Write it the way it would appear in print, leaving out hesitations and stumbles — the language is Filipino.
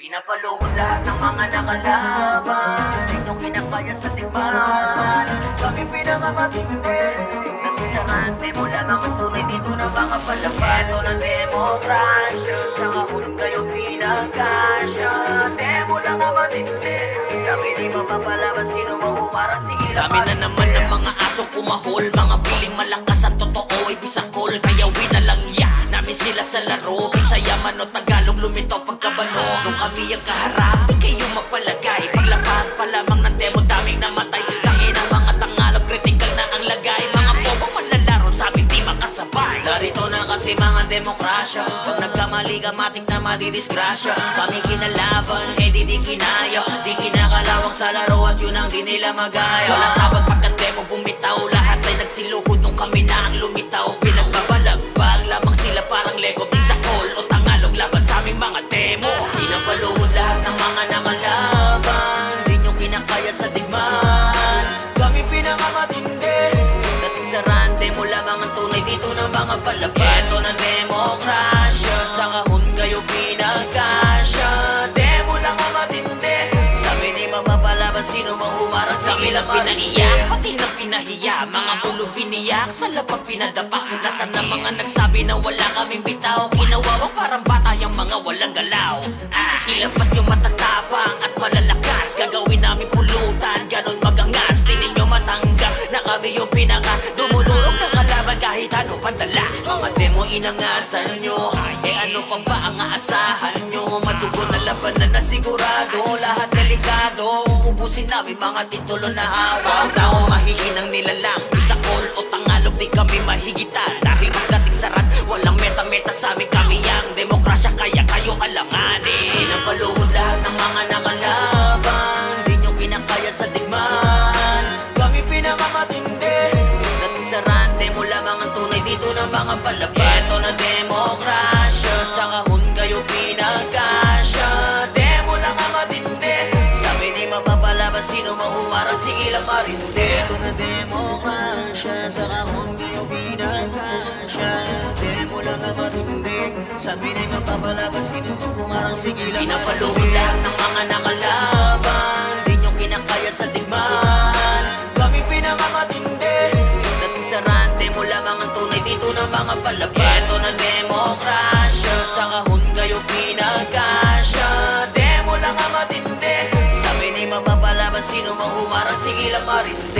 Pinapaluhod lahat ng mga nakalaban, di nyo kinakaya sa tikman. Kami pinakamatindi, nagsaran, di mo lamang ang tunay dito na mga palaban. Ito ng demokrasya, sa kahon kayo pinagkasya. Di mo lang ang matindi, sabi di mapapalaban, sino mahuwara, sige lang. Dami na naman ng mga asong pumahol, mga piling malakas at totoo ay bisakol. Kaya winalang namin sila sa laro, Bisaya man o Tagalog, lumitaw pagkabano. Nung kami ang kaharap, di kayo mapalagay. Paglapag pa lamang ng demo, daming namatay. Tangin ang mga Tangalog, critical na ang lagay. Mga bobong manlalaro, sabi di makasabay. Narito na kasi mga demokrasya, pag nagkamali ka matik na madidisgrasya. Kami kinalaban, eh di kinaya. Di kinakalawang sa laro at yun ang di nila magaya. Walang tabang pagka-demo bumitaw, lahat ay nagsiluhod nung kami na ang lumitaw. Pinagbabalagbag lamang sila parang Lego, Bisakol o Tagalog laban sa aming mga demo. Pinapaluhod lahat ng mga nakalaban, di nyo kinakaya sa digmaan. Kami pinakamatindi, dating sa rande mo lamang ang tunay dito ng mga palaban. Ito na demokrasya, sa kahon kayo pinagkasya. Demo lang ang matindi, sabi di mapapalaban, sino mahumarang sa ilang pinaiyak. Pati na pinahiya, mga ulo biniyak, sa lapag pinadapa. Nasaan na mga nagsabi na wala kaming bitaw? Kinawawang parang bata yung mga walang galaw. Ilabas nyo matatapang at malalakas, gagawin namin pulutan, ganon magangas. Di ninyo matanggap na kami yung pinaka dumudurog ng kalaban kahit ano pandala. Mga demo inangasan nyo, eh ano pa ba ang aasahan nyo? Madugo na labanan na sigurado, lahat delikado. Uubusin namin mga titulo na hawak. Taong mahihinang nilalang, Bisakol o Tagalog, di kami mahigitan. Dahil pagdating sa rat, walang meta-meta sa amin. Kami ang demokrasya, kaya kayo alanganin. Pinapaluhod lahat ng mga nakalaban, di nyo kinakaya sa digmaan. Kami pinakamatindi, dating sa rande mo lamang ang tunay dito ng mga palaban. Ito na demokrasya, sa kahon kayo pinagkasya. Demo lang ang matindi, sabi di mapapalaban, sino mahumarang, sige lang marindi. Ito na demokrasya, sa kahon kayo pinagkasya. Demo lang ang matindi, sabi di mapapalaban, sino mahumarang, sige lang marindi. Pinapaluhod lahat ng mga nakalaban, di nyo kinakaya sa digmaan. Kami pinakamatindi, dating sa rande mo lamang ang tunay dito ng mga palaban. Ito na demokrasya, sa kahon kayo pinagkasya. Demo lang ang matindi, sabi di mapapalaban, sino mahumarang, sige lang marindi.